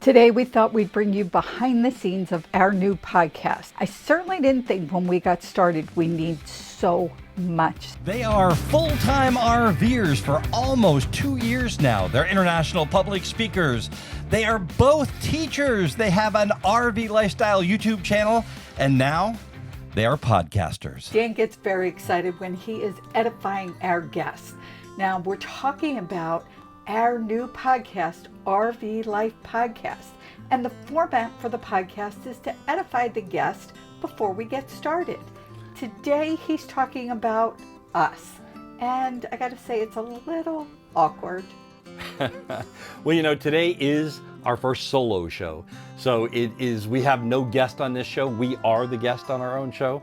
Today, we thought we'd bring you behind the scenes of our new podcast. I certainly didn't think when we got started we need so much. They are full-time RVers for almost 2 years now. They're international public speakers. They are both teachers. They have an RV lifestyle YouTube channel, and now they are podcasters. Dan gets very excited when he is edifying our guests. Now, we're talking about our new podcast, RV Life Podcast. And the format for the podcast is to edify the guest before we get started. Today, he's talking about us. And I gotta say, it's a little awkward. Well, today is our first solo show. So we have no guest on this show. We are the guest on our own show.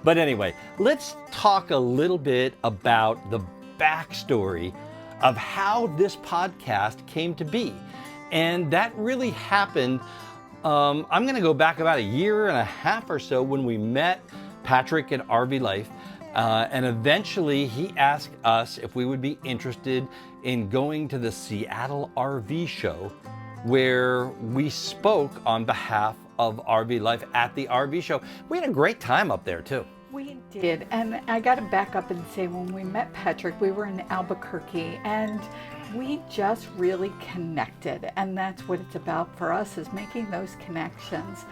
But anyway, let's talk a little bit about the backstory of how this podcast came to be. And that really happened, I'm gonna go back about a year and a half or so when we met Patrick at RV Life. And eventually he asked us if we would be interested in going to the Seattle RV show, where we spoke on behalf of RV Life at the RV show. We had a great time up there too. We did, and I got to back up and say when we met Patrick, we were in Albuquerque, and we just really connected, and that's what it's about for us, is making those connections.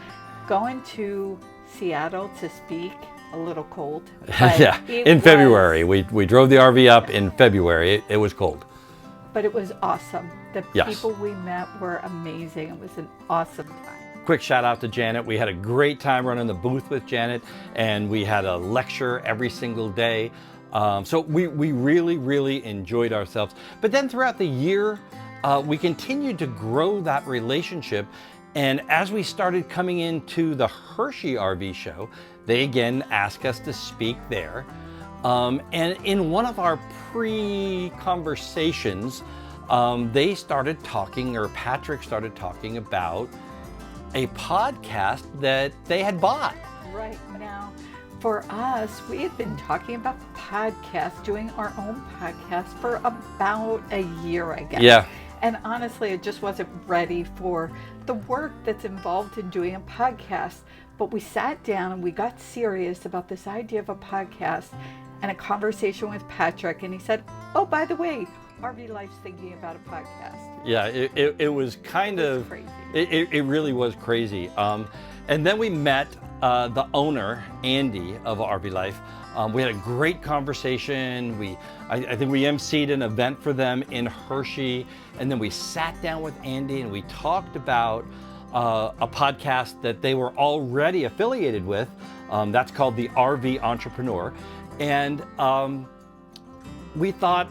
Going to Seattle to speak, a little cold. Yeah, in February. We drove the RV up in February. It was cold. But it was awesome. The Yes. people we met were amazing. It was an awesome time. Quick shout out to Janet. We had a great time running the booth with Janet, and we had a lecture every single day. So we really, really enjoyed ourselves. But then throughout the year, we continued to grow that relationship. And as we started coming into the Hershey RV show, they again asked us to speak there. And in one of our pre-conversations, they started talking, or Patrick started talking about a podcast that they had bought. Right. Now, for us, we had been talking about podcasts, doing our own podcast for about a year, I guess. Yeah. And honestly, I just wasn't ready for the work that's involved in doing a podcast. But we sat down and we got serious about this idea of a podcast and a conversation with Patrick. And he said, oh, by the way, RV Life's thinking about a podcast. Yeah, it was kind of crazy. It really was crazy. And then we met the owner, Andy, of RV Life. We had a great conversation. I think we emceed an event for them in Hershey, and then we sat down with Andy and we talked about a podcast that they were already affiliated with. That's called the RV Entrepreneur. And we thought,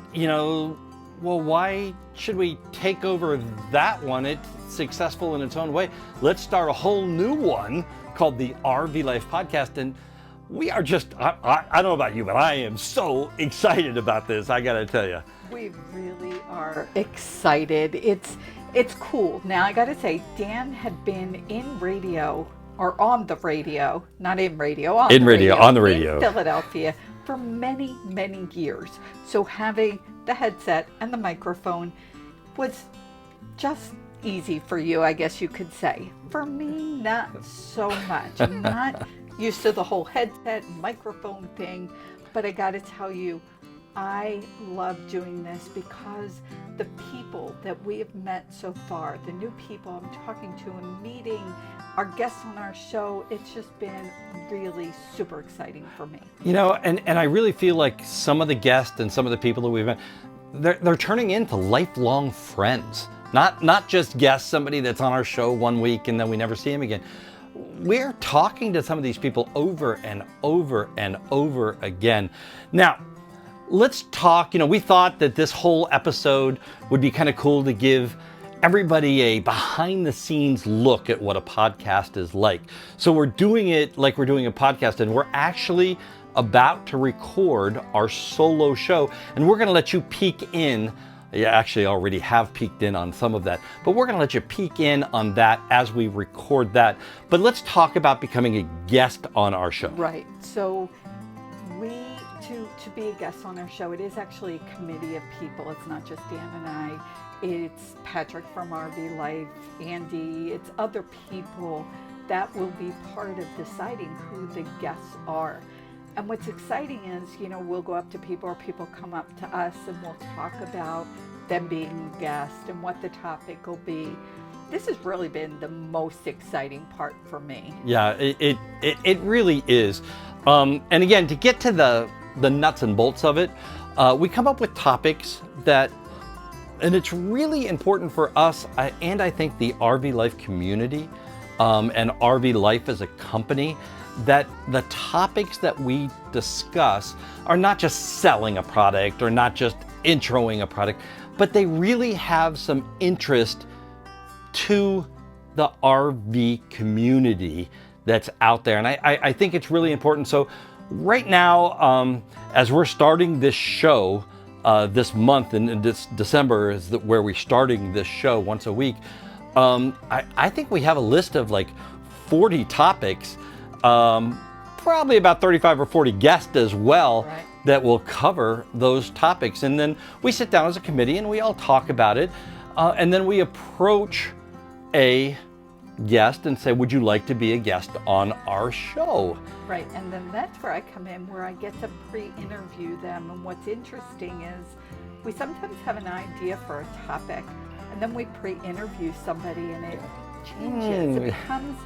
well, why should we take over that one? It's successful in its own way. Let's start a whole new one called the RV Life Podcast. And we are just, I don't know about you, but I am so excited about this, I gotta tell you. We really are excited. It's cool. Now, I gotta say, Dan had been in radio, or on the radio, not in radio, on the radio, in Philadelphia for many, many years. So having the headset and the microphone was just easy for you, I guess you could say. For me, not so much. I'm not used to the whole headset and microphone thing, but I gotta tell you, I love doing this because the people that we have met so far, the new people I'm talking to and meeting, our guests on our show, it's just been really super exciting for me. And I really feel like some of the guests and some of the people that we've met, they're turning into lifelong friends. Not just guests, somebody that's on our show one week and then we never see him again. We're talking to some of these people over and over and over again. Now, let's talk, we thought that this whole episode would be kind of cool to give everybody a behind the scenes look at what a podcast is like. So we're doing it like we're doing a podcast, and we're actually about to record our solo show, and we're going to let you peek in. You actually already have peeked in on some of that, but we're going to let you peek in on that as we record that. But let's talk about becoming a guest on our show. Right. So to be a guest on our show, it is actually a committee of people. It's not just Dan and I. it's Patrick from RV Life, Andy, it's other people that will be part of deciding who the guests are. And what's exciting is, we'll go up to people or people come up to us and we'll talk about them being guests and what the topic will be. This has really been the most exciting part for me. Yeah, it really is. And again, to get to the nuts and bolts of it, we come up with topics and it's really important for us, and I think the RV Life community, and RV Life as a company, that the topics that we discuss are not just selling a product or not just introing a product, but they really have some interest to the RV community that's out there. And I think it's really important. So right now, as we're starting this show, this month and this December is where we're starting this show once a week, I think we have a list of like 40 topics, probably about 35 or 40 guests as well, right, that will cover those topics. And then we sit down as a committee and we all talk about it. And then we approach a guest and say, would you like to be a guest on our show? Right, and then that's where I come in, where I get to pre-interview them. And what's interesting is we sometimes have an idea for a topic, and then we pre-interview somebody and it changes. It becomes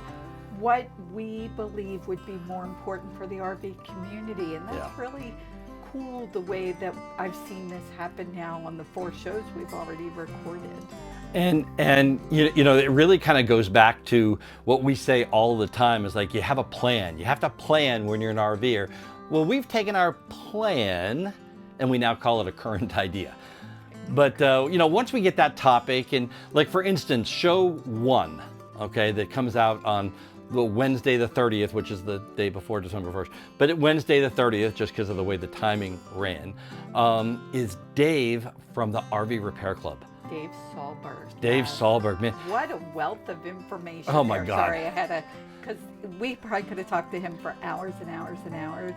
what we believe would be more important for the RV community. And that's really cool, the way that I've seen this happen now on the 4 shows we've already recorded. And it really kind of goes back to what we say all the time is like, you have a plan. You have to plan when you're an RVer. Well, we've taken our plan and we now call it a current idea. But, once we get that topic, and like, for instance, show 1, okay, that comes out on the Wednesday the 30th, which is the day before December 1st, but Wednesday the 30th, just because of the way the timing ran, is Dave from the RV Repair Club. Dave Sahlberg. Dave Sahlberg, man. What a wealth of information. Oh my God. Sorry, I had because we probably could have talked to him for hours and hours and hours.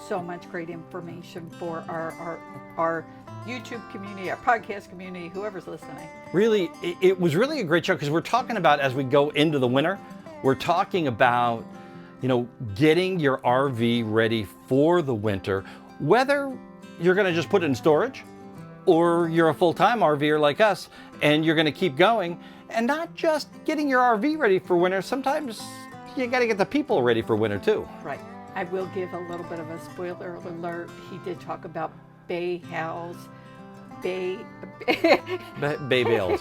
So much great information for our YouTube community, our podcast community, whoever's listening. Really, it was really a great show, because we're talking about, as we go into the winter, we're talking about, getting your RV ready for the winter, whether you're going to just put it in storage or you're a full-time RVer like us and you're going to keep going, and not just getting your RV ready for winter. Sometimes you got to get the people ready for winter too. Right. I will give a little bit of a spoiler alert. He did talk about bay bales,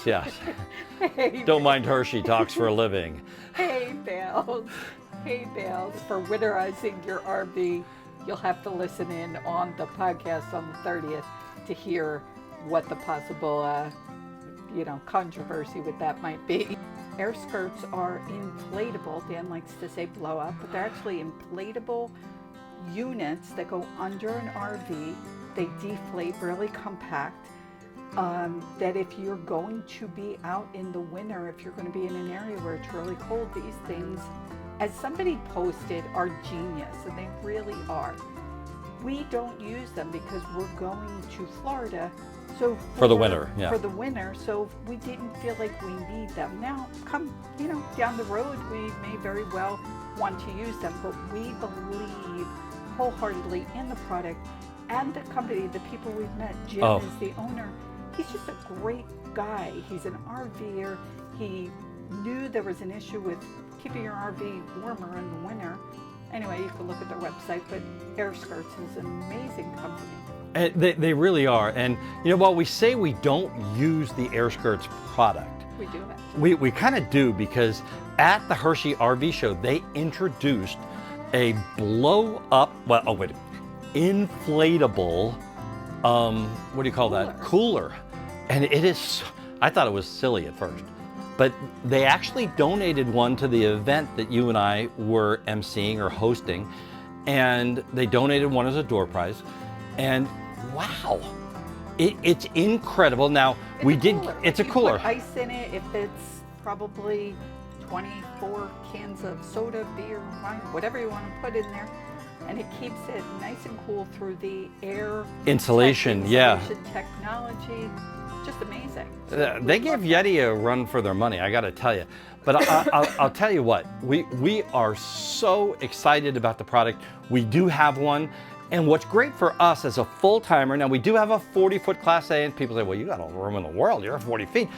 yes. Hey, don't mind her, she talks for a living. Hay bales for winterizing your RV. You'll have to listen in on the podcast on the 30th to hear what the possible, controversy with that might be. Air skirts are inflatable. Dan likes to say blow up, but they're actually inflatable units that go under an RV. They deflate, really compact. That if you're going to be out in the winter, if you're going to be in an area where it's really cold, these things, as somebody posted, are genius, and they really are. We don't use them because we're going to Florida. So for the winter, yeah. For the winter, so we didn't feel like we need them. Now, down the road, we may very well want to use them, but we believe wholeheartedly in the product and the company, the people we've met. Jim is the owner. He's just a great guy. He's an RVer. He knew there was an issue with keeping your RV warmer in the winter. Anyway, you can look at their website, but Air Skirts is an amazing company. And they really are. And while we say we don't use the Air Skirts product, we do actually. We kind of do, because at the Hershey RV show, they introduced a inflatable, what do you call that? Cooler. And it is, I thought it was silly at first, but they actually donated one to the event that you and I were emceeing or hosting, and they donated one as a door prize. And wow, it's incredible. Now, it's a cooler. Put ice in it, if it's probably 24 cans of soda, beer, wine, whatever you want to put in there, and it keeps it nice and cool through the air insulation technology. just amazing. They give Yeti a run for their money, I got to tell you. But I'll tell you what, we are so excited about the product. We do have one. And what's great for us as a full-timer, now we do have a 40-foot Class A, and people say, well, you got all the room in the world, you're 40 feet.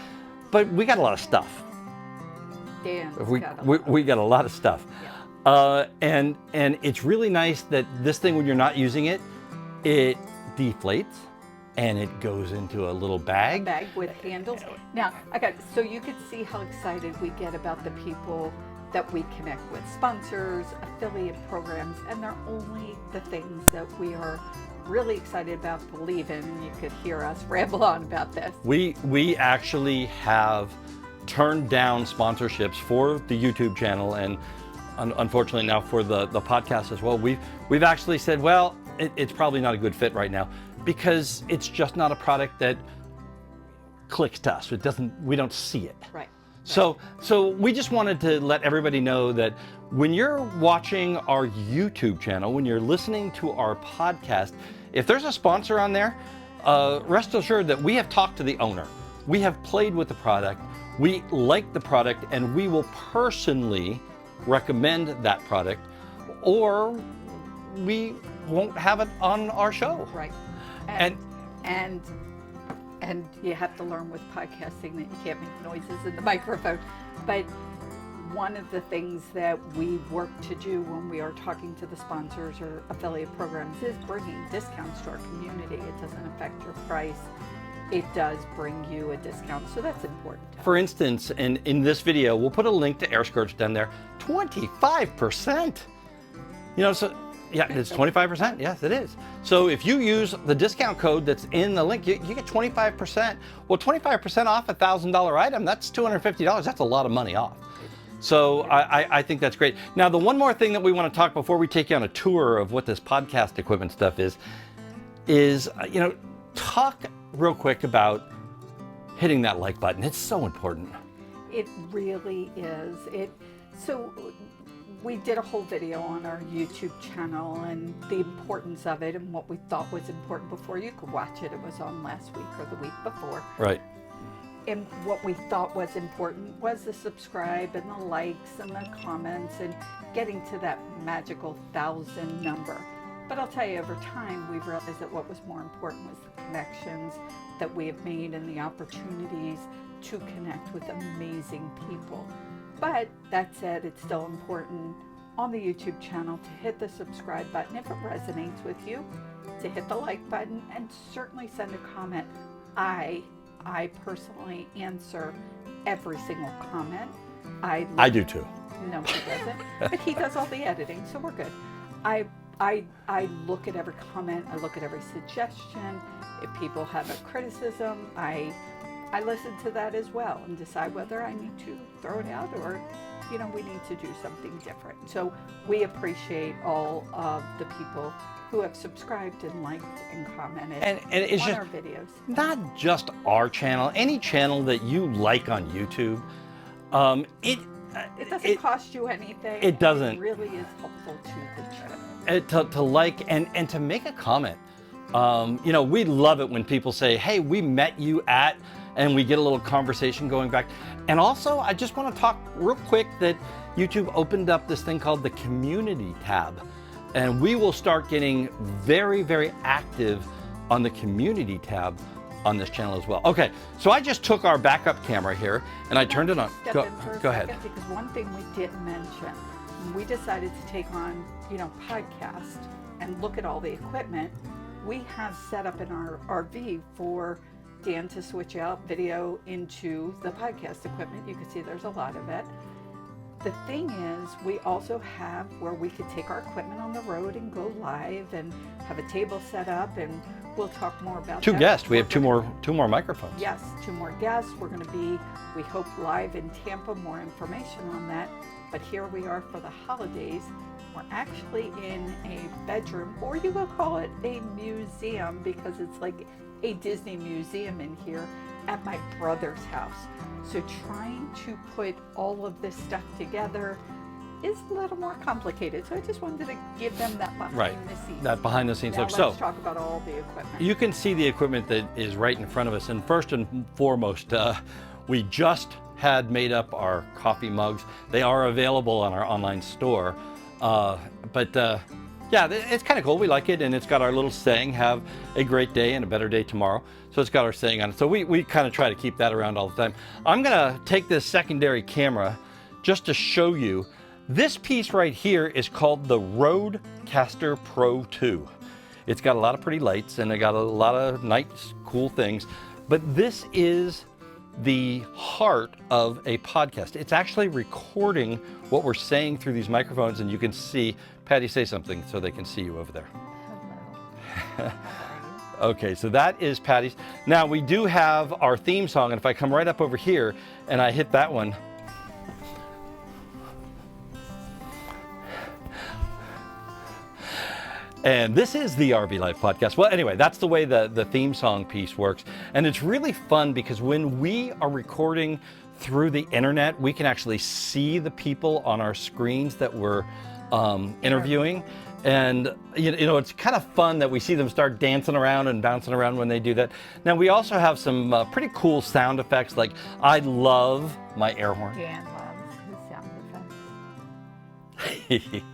But we got a lot of stuff. We got a lot of stuff. Yeah. And it's really nice that this thing, when you're not using it, it deflates and it goes into a little bag. A bag with handles. Now, so you could see how excited we get about the people that we connect with, sponsors, affiliate programs, and they're only the things that we are really excited about, believe in. You could hear us ramble on about this. We actually have turned down sponsorships for the YouTube channel, and unfortunately now for the podcast as well. We've actually said, well, it's probably not a good fit right now because it's just not a product that clicks to us. We don't see it. Right. So we just wanted to let everybody know that when you're watching our YouTube channel, when you're listening to our podcast, if there's a sponsor on there, rest assured that we have talked to the owner. We have played with the product. We like the product, and we will personally recommend that product, or we won't have it on our show. Right. And you have to learn with podcasting that you can't make noises in the microphone. But one of the things that we work to do when we are talking to the sponsors or affiliate programs is bringing discounts to our community. It doesn't affect your price. It does bring you a discount, so that's important. For instance, in this video, we'll put a link to Air Skirts down there. 25%. So yeah, it's 25%. Yes, it is. So if you use the discount code that's in the link, you get 25%. Well, 25% off a $1,000 item, that's $250. That's a lot of money off. So I think that's great. Now, the one more thing that we want to talk before we take you on a tour of what this podcast equipment stuff is talk real quick about hitting that like button. It's so important. It really is. So we did a whole video on our YouTube channel and the importance of it and what we thought was important before. You could watch it. It was on last week or the week before. Right. And what we thought was important was the subscribe and the likes and the comments and getting to that magical 1,000 number. But I'll tell you, over time, we've realized that what was more important was the connections that we have made and the opportunities to connect with amazing people. But that said, it's still important on the YouTube channel to hit the subscribe button if it resonates with you, to hit the like button, and certainly send a comment. I personally answer every single comment. I do too. No, he doesn't. But he does all the editing, so we're good. I look at every comment. I look at every suggestion. If people have a criticism, I listen to that as well and decide whether I need to throw it out or, we need to do something different. So we appreciate all of the people who have subscribed and liked and commented and it's on just our videos. Not just our channel, any channel that you like on YouTube. It doesn't cost you anything. It doesn't. It really is helpful to the channel. To like and to make a comment. We love it when people say, hey, we met you at, and we get a little conversation going back. And also, I just want to talk real quick that YouTube opened up this thing called the community tab. And we will start getting very, very active on the community tab on this channel as well. Okay, so I just took our backup camera here and I turned it on. Go ahead. Because one thing we didn't mention, we decided to take on, podcast and look at all the equipment. We have set up in our RV for Dan to switch out video into the podcast equipment. You can see there's a lot of it. The thing is, we also have where we could take our equipment on the road and go live and have a table set up, and we'll talk more about Two guests. We have two more microphones. Yes, 2 more guests. We're going to be, we hope, live in Tampa. More information on that. But here we are for the holidays. We're actually in a bedroom, or you could call it a museum, because it's like a Disney museum in here at my brother's house. So trying to put all of this stuff together, is a little more complicated. So I just wanted to give them that behind the scenes. That behind the scenes now look. Let's So talk about all the equipment. you can see the equipment that is right in front of us. And first and foremost, we just had made up our coffee mugs. They are available on our online store. Yeah, it's kind of cool. We like it, and it's got our little saying, have a great day and a better day tomorrow. So it's got our saying on it. So we kind of try to keep that around all the time. I'm gonna take this secondary camera just to show you. This piece right here is called the Rodecaster Pro 2. It's got a lot of pretty lights, and it got a lot of nice, cool things. But this is the heart of a podcast. It's actually recording what we're saying through these microphones, and you can see, Patty, say something so they can see you over there. Hello. Okay, so that is Patty's. Now we do have our theme song, and if I come right up over here and I hit that one, and this is the RV Life Podcast. Well, anyway, that's the way the theme song piece works. And it's really fun because when we are recording through the internet, we can actually see the people on our screens that we're interviewing. And you know, it's kind of fun that we see them start dancing around and bouncing around when they do that. Now, we also have some pretty cool sound effects. Like, I love my air horn. Dan loves his sound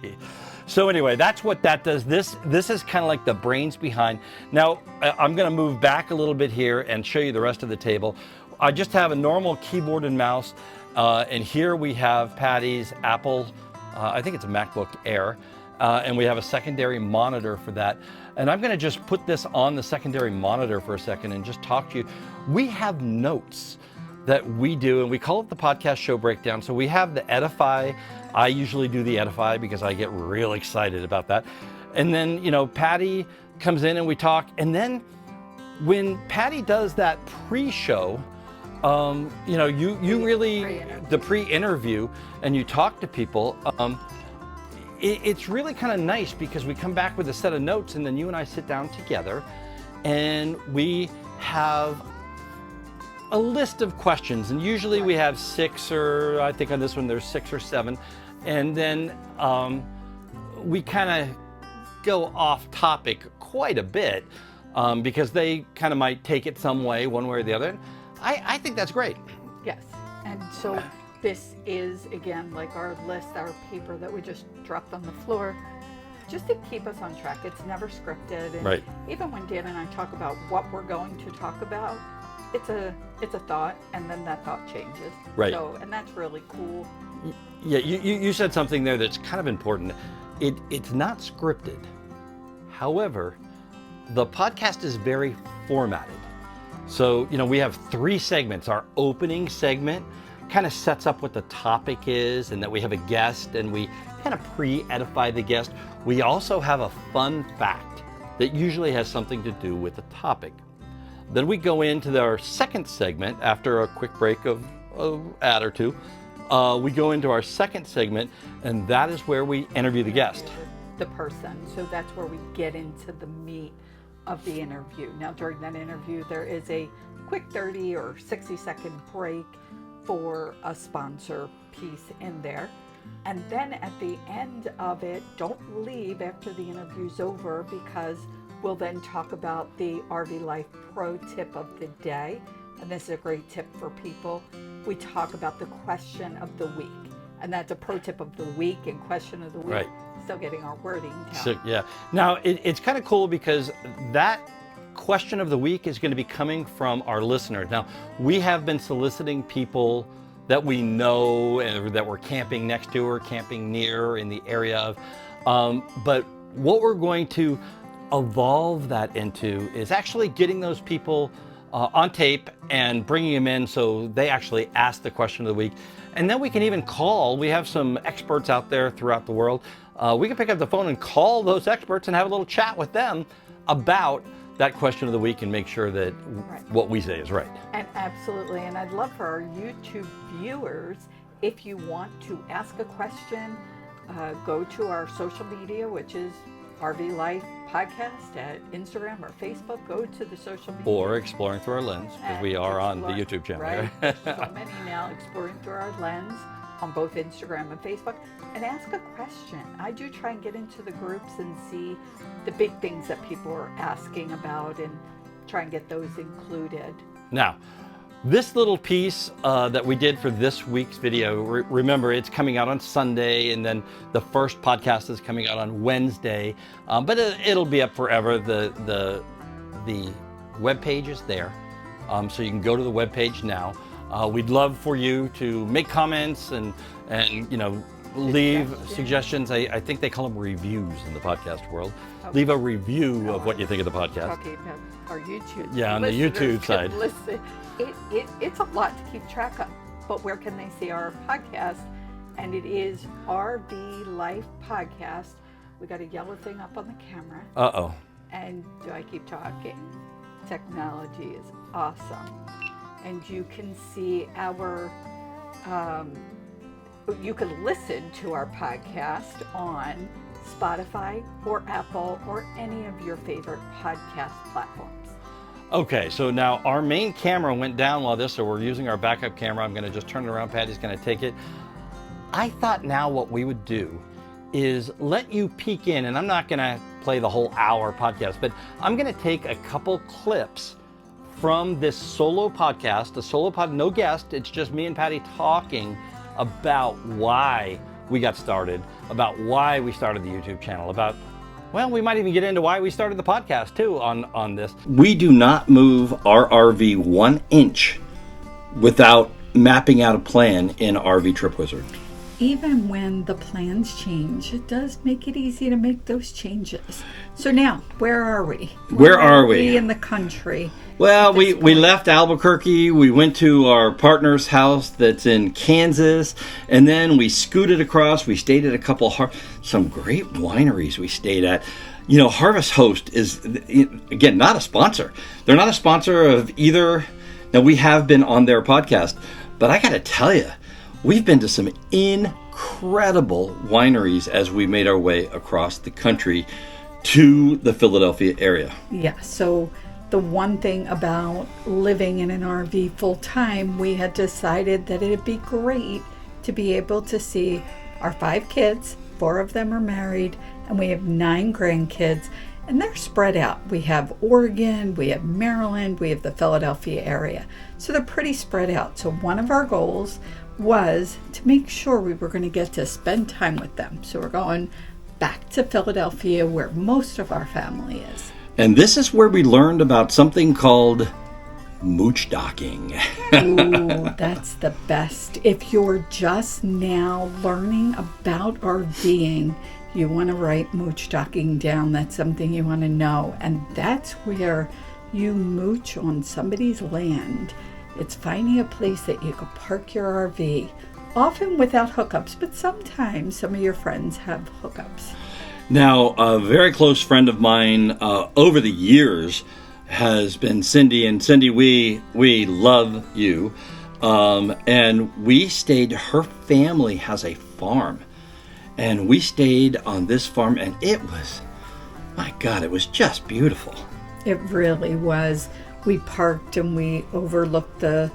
effects. So anyway, that's what that does. This is kind of like the brains behind. Now, I'm going to move back a little bit here and show you the rest of the table. I just have a normal keyboard and mouse, and here we have Patty's Apple, I think it's a MacBook Air, and we have a secondary monitor for that. And I'm going to just put this on the secondary monitor for a second and just talk to you. We have notes that we do, and we call it the Podcast Show Breakdown. So we have the Edify. I usually do the Edify because I get real excited about that. And then, you know, Patty comes in and we talk. And then when Patty does that pre-show, you know, you really, the pre-interview, and you talk to people, it's really kind of nice because we come back with a set of notes, and then you and I sit down together and we have a list of questions, and usually we have 6, or I think on this one there's 6 or 7, and then we kind of go off topic quite a bit because they kind of might take it some way, one way or the other. I think that's great. Yes, and so this is, again, like our list, our paper that we just dropped on the floor, just to keep us on track. It's never scripted, and right. Even when Dan and I talk about what we're going to talk about, it's a thought, and then that thought changes. Right. So, and that's really cool. Yeah, you said something there that's kind of important. It's not scripted. However, the podcast is very formatted. So, you know, we have 3 segments. Our opening segment kind of sets up what the topic is, and that we have a guest, and we kind of pre-edify the guest. We also have a fun fact that usually has something to do with the topic. Then we go into our second segment after a quick break of an ad or two. We go into our second segment, and that is where we interview the guest. The person. So that's where we get into the meat of the interview. Now, during that interview, there is a quick 30 or 60-second break for a sponsor piece in there. And then at the end of it, don't leave after the interview's over, because we'll then talk about the RV Life Pro tip of the day. And this is a great tip for people. We talk about the question of the week. And that's a pro tip of the week and question of the week. Right. Still getting our wording down. So, yeah. Now, it's kind of cool because that question of the week is going to be coming from our listeners. Now, we have been soliciting people that we know and that we're camping next to or camping near in the area of. But what we're going to evolve that into is actually getting those people on tape and bringing them in so they actually ask the question of the week. And then we can even call. We have some experts out there throughout the world. We can pick up the phone and call those experts and have a little chat with them about that question of the week and make sure that what we say is right. And absolutely. And I'd love for our YouTube viewers, if you want to ask a question, go to our social media, which is RV Life Podcast at Instagram or Facebook. Go to the social media. Or Exploring Through Our Lens, because we are on the YouTube channel. Right. There's so many now, Exploring Through Our Lens. on both Instagram and Facebook, and ask a question. I do try and get into the groups and see the big things that people are asking about and try and get those included. Now, this little piece that we did for this week's video, remember it's coming out on Sunday, and then the first podcast is coming out on Wednesday, but it'll be up forever. The web page is there, so you can go to the web page now. We'd love for you to make comments and leave suggestions. I think they call them reviews in the podcast world. Okay. Leave a review of what you think of the podcast. Talking about our YouTube. Yeah, on the YouTube side. Listen. It's a lot to keep track of, but where can they see our podcast? And it is RV Life Podcast. We got a yellow thing up on the camera. Uh-oh. And do I keep talking? Technology is awesome. And you can see our, you can listen to our podcast on Spotify or Apple or any of your favorite podcast platforms. Okay, so now our main camera went down while this, so we're using our backup camera. I'm going to just turn it around. Patty's going to take it. I thought now what we would do is let you peek in, and I'm not going to play the whole hour podcast, but I'm going to take a couple clips from this solo podcast, no guest. It's just me and Patty talking about why we got started, about why we started the YouTube channel, about, well, we might even get into why we started the podcast too on this. We do not move our RV 1 inch without mapping out a plan in RV Trip Wizard. Even when the plans change, it does make it easy to make those changes. So now, where are we? Where are we? In the country. Well, we left Albuquerque, we went to our partner's house that's in Kansas, and then we scooted across. We stayed at a couple some great wineries we stayed at. You know, Harvest Host is, again, not a sponsor. They're not a sponsor of either. Now, we have been on their podcast, but I got to tell you, we've been to some incredible wineries as we made our way across the country to the Philadelphia area. Yeah, so the one thing about living in an RV full time, we had decided that it'd be great to be able to see our 5 kids. 4 of them are married, and we have 9 grandkids, and they're spread out. We have Oregon, we have Maryland, we have the Philadelphia area. So they're pretty spread out. So one of our goals was to make sure we were going to get to spend time with them. So we're going back to Philadelphia, where most of our family is. And this is where we learned about something called mooch docking. Ooh, that's the best. If you're just now learning about RVing, you want to write mooch docking down. That's something you want to know. And that's where you mooch on somebody's land. It's finding a place that you can park your RV, often without hookups, but sometimes some of your friends have hookups. Now, a very close friend of mine over the years has been Cindy, and Cindy, we love you. And we stayed, her family has a farm, and we stayed on this farm, and it was, my God, it was just beautiful. It really was. We parked and we overlooked the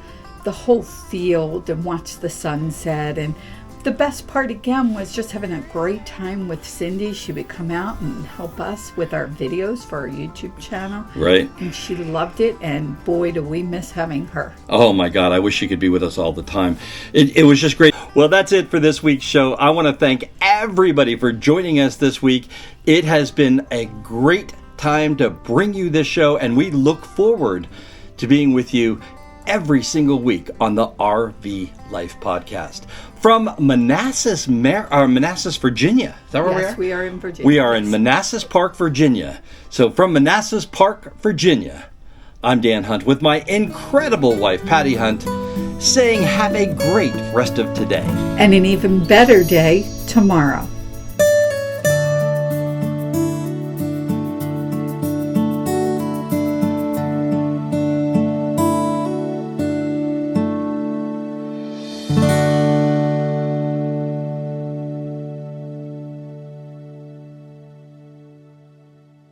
whole field and watched the sunset. And the best part again was just having a great time with Cindy. She would come out and help us with our videos for our YouTube channel. Right. And she loved it, and boy, do we miss having her. Oh my God, I wish she could be with us all the time. It was just great. Well, that's it for this week's show. I want to thank everybody for joining us this week. It has been a great time to bring you this show, and we look forward to being with you every single week on the RV Life Podcast. From Manassas, Virginia. Is that where we are? Yes, we are in Virginia. We are in Manassas Park, Virginia. So from Manassas Park, Virginia, I'm Dan Hunt with my incredible wife, Patty Hunt, saying have a great rest of today. And an even better day tomorrow.